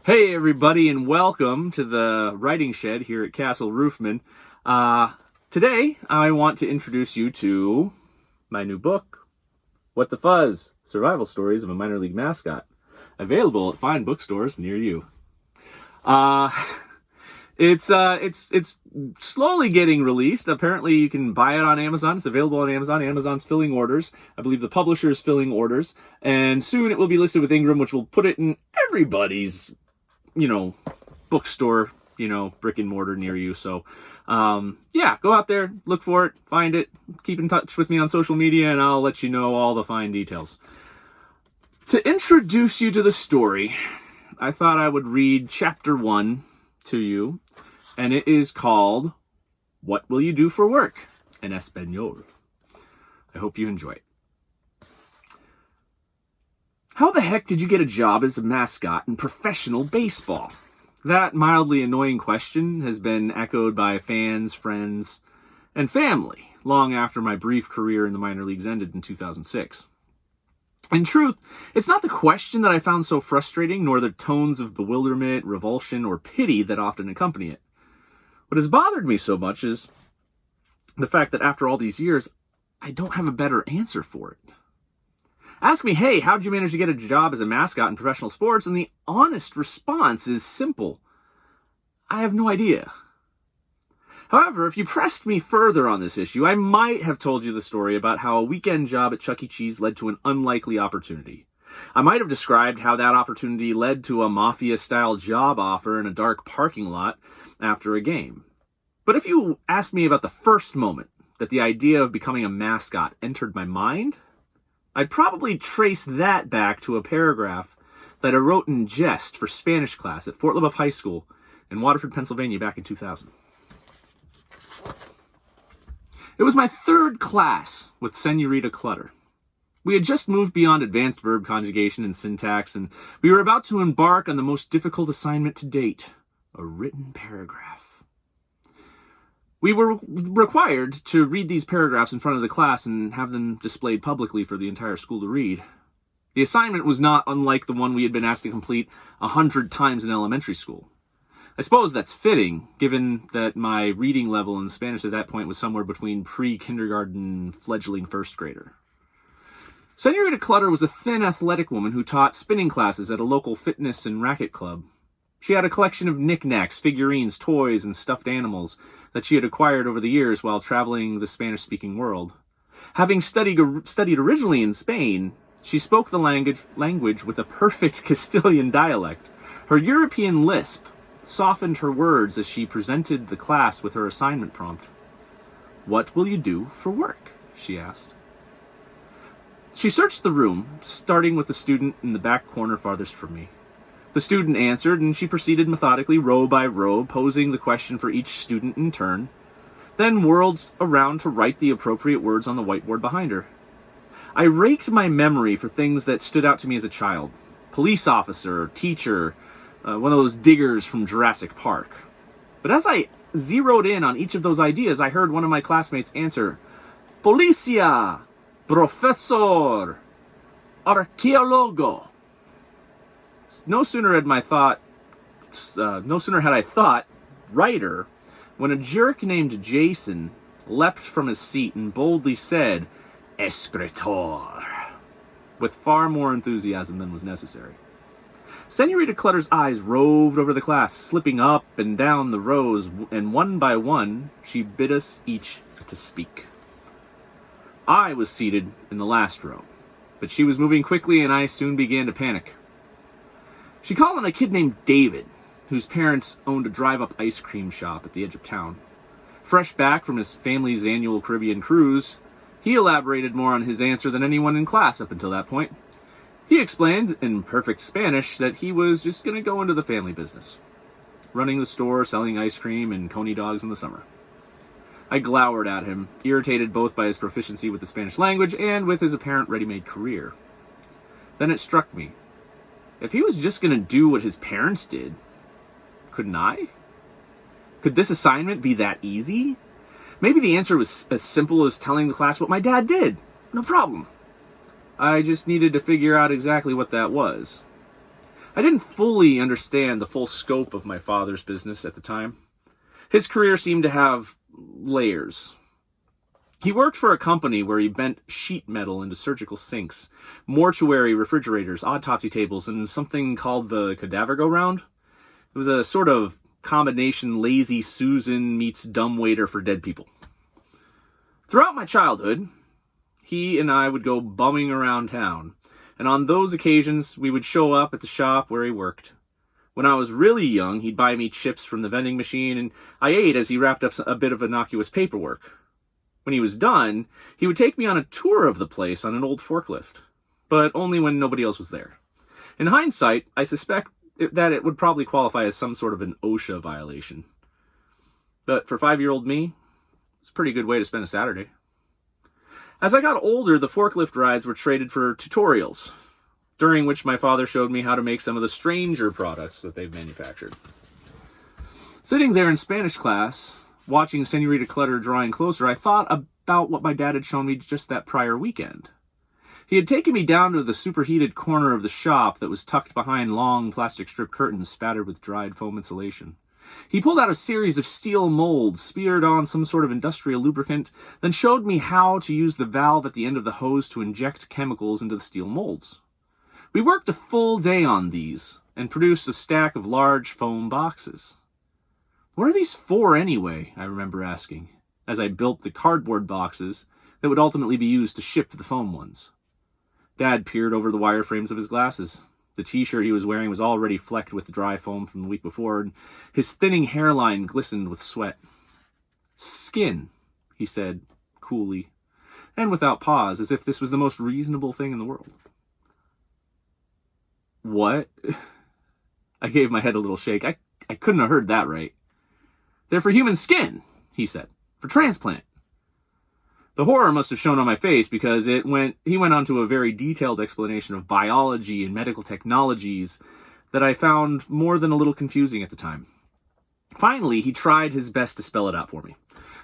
Hey everybody, and welcome to the writing shed here at Castle Roofman. Today I want to introduce you to my new book, What the Fuzz? Survival Stories of a Minor League Mascot. Available at fine bookstores near you. It's slowly getting released. Apparently you can buy it on Amazon. It's available on Amazon. Amazon's filling orders. I believe the publisher is filling orders. And soon it will be listed with Ingram, which will put it in everybody's bookstore, brick and mortar near you. So, go out there, look for it, find it, keep in touch with me on social media, and I'll let you know all the fine details. To introduce you to the story, I thought I would read chapter 1 to you, and it is called, What Will You Do for Work? In Espanol. I hope you enjoy it. How the heck did you get a job as a mascot in professional baseball? That mildly annoying question has been echoed by fans, friends, and family long after my brief career in the minor leagues ended in 2006. In truth, it's not the question that I found so frustrating, nor the tones of bewilderment, revulsion, or pity that often accompany it. What has bothered me so much is the fact that after all these years, I don't have a better answer for it. Ask me, hey, how'd you manage to get a job as a mascot in professional sports? And the honest response is simple. I have no idea. However, if you pressed me further on this issue, I might have told you the story about how a weekend job at Chuck E. Cheese led to an unlikely opportunity. I might have described how that opportunity led to a mafia-style job offer in a dark parking lot after a game. But if you asked me about the first moment that the idea of becoming a mascot entered my mind, I'd probably trace that back to a paragraph that I wrote in jest for Spanish class at Fort Leboeuf High School in Waterford, Pennsylvania back in 2000. It was my third class with Senorita Clutter. We had just moved beyond advanced verb conjugation and syntax, and we were about to embark on the most difficult assignment to date, a written paragraph. We were required to read these paragraphs in front of the class and have them displayed publicly for the entire school to read. The assignment was not unlike the one we had been asked to complete 100 times in elementary school. I suppose that's fitting, given that my reading level in Spanish at that point was somewhere between pre-kindergarten and fledgling first grader. Senorita Clutter was a thin, athletic woman who taught spinning classes at a local fitness and racket club. She had a collection of knickknacks, figurines, toys, and stuffed animals that she had acquired over the years while traveling the Spanish-speaking world. Having studied originally in Spain, she spoke the language with a perfect Castilian dialect. Her European lisp softened her words as she presented the class with her assignment prompt. "What will you do for work?" she asked. She searched the room, starting with the student in the back corner farthest from me. The student answered, and she proceeded methodically, row by row, posing the question for each student in turn, then whirled around to write the appropriate words on the whiteboard behind her. I raked my memory for things that stood out to me as a child. Police officer, teacher, one of those diggers from Jurassic Park. But as I zeroed in on each of those ideas, I heard one of my classmates answer, "Policia, professor, arqueólogo." No sooner had I thought writer when a jerk named Jason leapt from his seat and boldly said, "Escritor," with far more enthusiasm than was necessary. Senorita Clutter's eyes roved over the class, slipping up and down the rows, and one by one, she bid us each to speak. I was seated in the last row, but she was moving quickly, and I soon began to panic. She called on a kid named David, whose parents owned a drive-up ice cream shop at the edge of town. Fresh back from his family's annual Caribbean cruise, he elaborated more on his answer than anyone in class up until that point. He explained, in perfect Spanish, that he was just going to go into the family business, running the store, selling ice cream and coney dogs in the summer. I glowered at him, irritated both by his proficiency with the Spanish language and with his apparent ready-made career. Then it struck me. If he was just going to do what his parents did, couldn't I? Could this assignment be that easy? Maybe the answer was as simple as telling the class what my dad did. No problem. I just needed to figure out exactly what that was. I didn't fully understand the full scope of my father's business at the time. His career seemed to have layers. He worked for a company where he bent sheet metal into surgical sinks, mortuary refrigerators, autopsy tables, and something called the cadaver go-round. It was a sort of combination Lazy Susan meets dumbwaiter for dead people. Throughout my childhood, he and I would go bumming around town, and on those occasions, we would show up at the shop where he worked. When I was really young, he'd buy me chips from the vending machine, and I ate as he wrapped up a bit of innocuous paperwork. When he was done, he would take me on a tour of the place on an old forklift, but only when nobody else was there. In hindsight, I suspect that it would probably qualify as some sort of an OSHA violation. But for 5-year-old me, it's a pretty good way to spend a Saturday. As I got older, the forklift rides were traded for tutorials, during which my father showed me how to make some of the stranger products that they've manufactured. Sitting there in Spanish class, watching Senorita Clutter drawing closer, I thought about what my dad had shown me just that prior weekend. He had taken me down to the superheated corner of the shop that was tucked behind long plastic strip curtains spattered with dried foam insulation. He pulled out a series of steel molds smeared on some sort of industrial lubricant, then showed me how to use the valve at the end of the hose to inject chemicals into the steel molds. We worked a full day on these and produced a stack of large foam boxes. "What are these for anyway?" I remember asking, as I built the cardboard boxes that would ultimately be used to ship the foam ones. Dad peered over the wireframes of his glasses. The t-shirt he was wearing was already flecked with dry foam from the week before, and his thinning hairline glistened with sweat. "Skin," he said, coolly, and without pause, as if this was the most reasonable thing in the world. "What?" I gave my head a little shake. I couldn't have heard that right. "They're for human skin," he said, "for transplant." The horror must have shown on my face because he went on to a very detailed explanation of biology and medical technologies that I found more than a little confusing at the time. Finally, he tried his best to spell it out for me.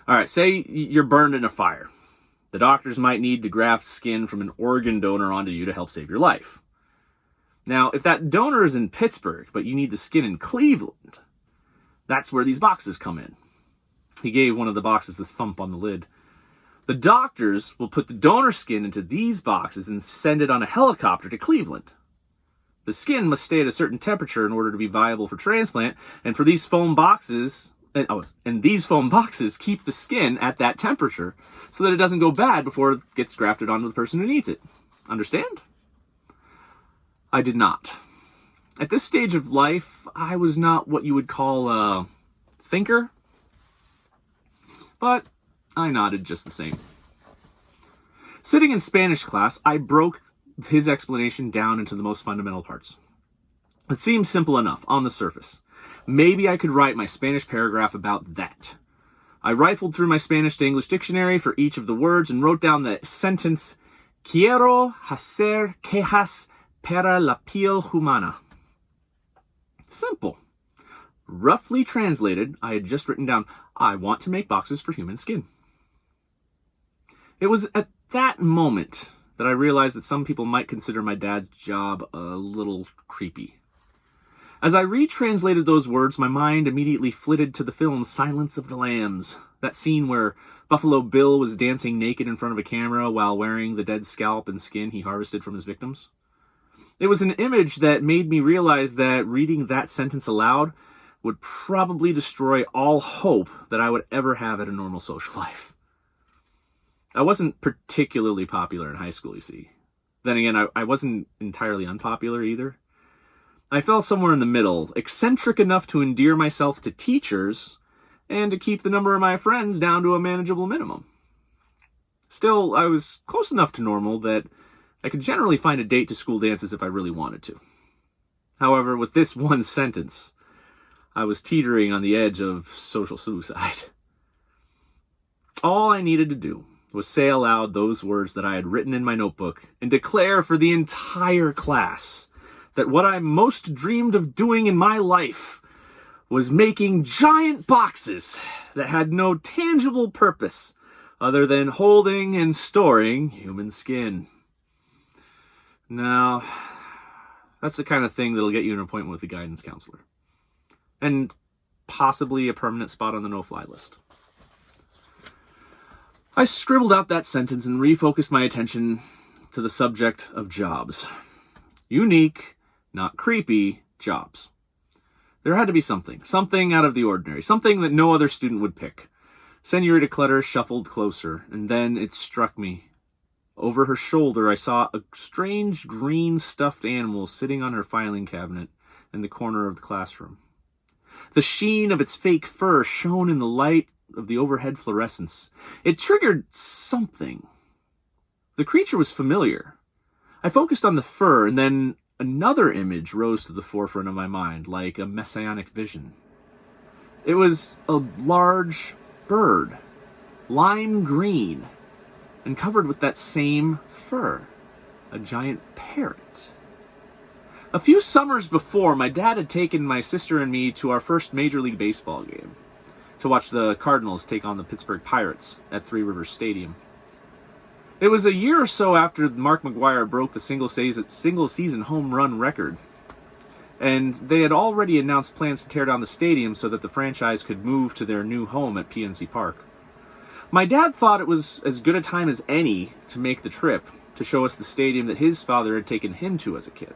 "All right, say you're burned in a fire. The doctors might need to graft skin from an organ donor onto you to help save your life. Now, if that donor is in Pittsburgh, but you need the skin in Cleveland, that's where these boxes come in." He gave one of the boxes the thump on the lid. "The doctors will put the donor skin into these boxes and send it on a helicopter to Cleveland. The skin must stay at a certain temperature in order to be viable for transplant, and for these foam boxes, these foam boxes keep the skin at that temperature so that it doesn't go bad before it gets grafted onto the person who needs it. Understand?" I did not. At this stage of life, I was not what you would call a thinker, but I nodded just the same. Sitting in Spanish class, I broke his explanation down into the most fundamental parts. It seemed simple enough on the surface. Maybe I could write my Spanish paragraph about that. I rifled through my Spanish to English dictionary for each of the words and wrote down the sentence, "Quiero hacer quejas para la piel humana." Simple. Roughly translated, I had just written down, "I want to make boxes for human skin." It was at that moment that I realized that some people might consider my dad's job a little creepy. As I retranslated those words, my mind immediately flitted to the film Silence of the Lambs, that scene where Buffalo Bill was dancing naked in front of a camera while wearing the dead scalp and skin he harvested from his victims. It was an image that made me realize that reading that sentence aloud would probably destroy all hope that I would ever have at a normal social life. I wasn't particularly popular in high school, you see. Then again, I wasn't entirely unpopular either. I fell somewhere in the middle, eccentric enough to endear myself to teachers and to keep the number of my friends down to a manageable minimum. Still, I was close enough to normal that I could generally find a date to school dances if I really wanted to. However, with this one sentence, I was teetering on the edge of social suicide. All I needed to do was say aloud those words that I had written in my notebook and declare for the entire class that what I most dreamed of doing in my life was making giant boxes that had no tangible purpose other than holding and storing human skin. Now, That's the kind of thing that'll get you an appointment with a guidance counselor. And possibly a permanent spot on the no-fly list. I scribbled out that sentence and refocused my attention to the subject of jobs. Unique, not creepy, jobs. There had to be something out of the ordinary, something that no other student would pick. Senorita Clutter shuffled closer, and then it struck me. Over her shoulder, I saw a strange green stuffed animal sitting on her filing cabinet in the corner of the classroom. The sheen of its fake fur shone in the light of the overhead fluorescence. It triggered something. The creature was familiar. I focused on the fur, and then another image rose to the forefront of my mind, like a messianic vision. It was a large bird, lime green, and covered with that same fur, a giant parrot. A few summers before, my dad had taken my sister and me to our first Major League Baseball game to watch the Cardinals take on the Pittsburgh Pirates at Three Rivers Stadium. It was a year or so after Mark McGwire broke the single season home run record, and they had already announced plans to tear down the stadium so that the franchise could move to their new home at PNC Park. My dad thought it was as good a time as any to make the trip to show us the stadium that his father had taken him to as a kid.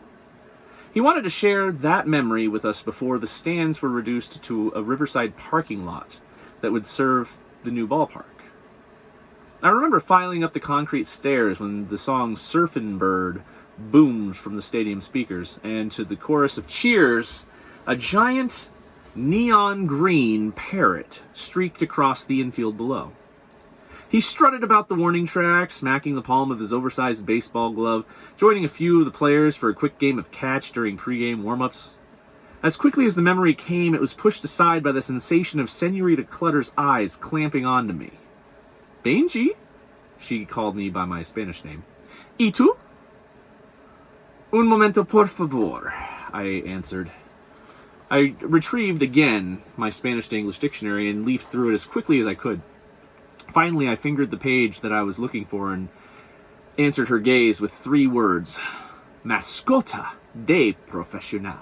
He wanted to share that memory with us before the stands were reduced to a riverside parking lot that would serve the new ballpark. I remember filing up the concrete stairs when the song Surfin' Bird boomed from the stadium speakers, and to the chorus of cheers, a giant neon green parrot streaked across the infield below. He strutted about the warning track, smacking the palm of his oversized baseball glove, joining a few of the players for a quick game of catch during pregame warm-ups. As quickly as the memory came, it was pushed aside by the sensation of Senorita Clutter's eyes clamping onto me. Benji? She called me by my Spanish name. ¿Y tú? Un momento, por favor, I answered. I retrieved again my Spanish to English dictionary and leafed through it as quickly as I could. Finally, I fingered the page that I was looking for and answered her gaze with 3 words. Mascota de profesional.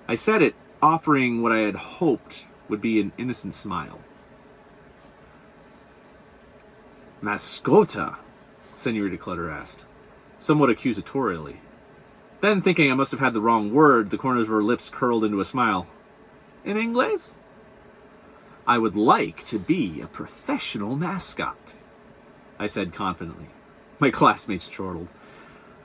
I said it, offering what I had hoped would be an innocent smile. Mascota? Senorita Clutter asked, somewhat accusatorially. Then, thinking I must have had the wrong word, the corners of her lips curled into a smile. In English? I would like to be a professional mascot, I said confidently. My classmates chortled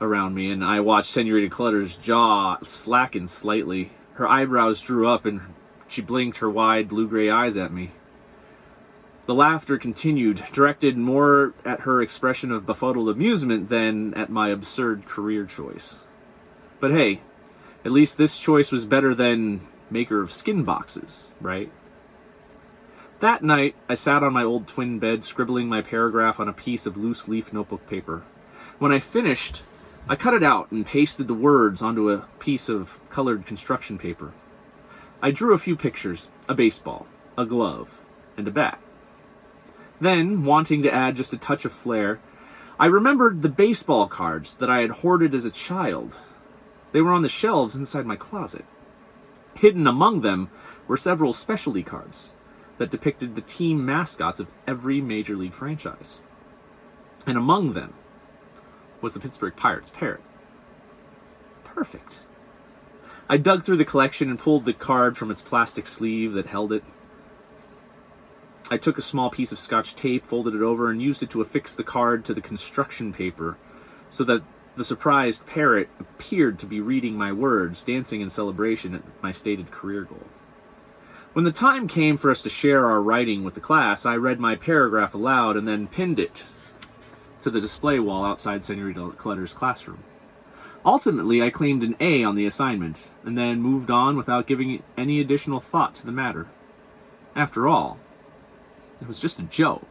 around me, and I watched Senorita Clutter's jaw slacken slightly. Her eyebrows drew up, and she blinked her wide blue-gray eyes at me. The laughter continued, directed more at her expression of befuddled amusement than at my absurd career choice. But hey, at least this choice was better than maker of skin boxes, right? That night, I sat on my old twin bed, scribbling my paragraph on a piece of loose-leaf notebook paper. When I finished, I cut it out and pasted the words onto a piece of colored construction paper. I drew a few pictures, a baseball, a glove, and a bat. Then, wanting to add just a touch of flair, I remembered the baseball cards that I had hoarded as a child. They were on the shelves inside my closet. Hidden among them were several specialty cards that depicted the team mascots of every Major League franchise. And among them was the Pittsburgh Pirates parrot. Perfect. I dug through the collection and pulled the card from its plastic sleeve that held it. I took a small piece of Scotch tape, folded it over, and used it to affix the card to the construction paper so that the surprised parrot appeared to be reading my words, dancing in celebration at my stated career goal. When the time came for us to share our writing with the class, I read my paragraph aloud and then pinned it to the display wall outside Senorita Clutter's classroom. Ultimately, I claimed an A on the assignment, and then moved on without giving any additional thought to the matter. After all, it was just a joke,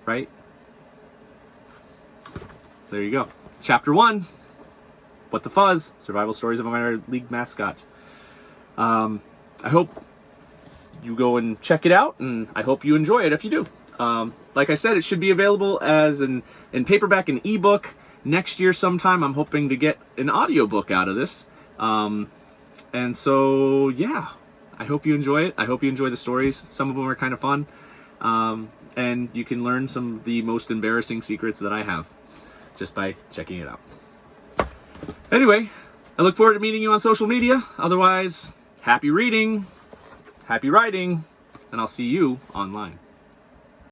right? There you go. Chapter 1, What the Fuzz? Survival Stories of a Minor League Mascot. I hope you go and check it out, and I hope you enjoy it if you do. Like I said, it should be available as in paperback and ebook, next year sometime, I'm hoping to get an audiobook out of this. And so, yeah, I hope you enjoy it. I hope you enjoy the stories. Some of them are kind of fun. And you can learn some of the most embarrassing secrets that I have just by checking it out. Anyway, I look forward to meeting you on social media. Otherwise, happy reading, happy writing, and I'll see you online.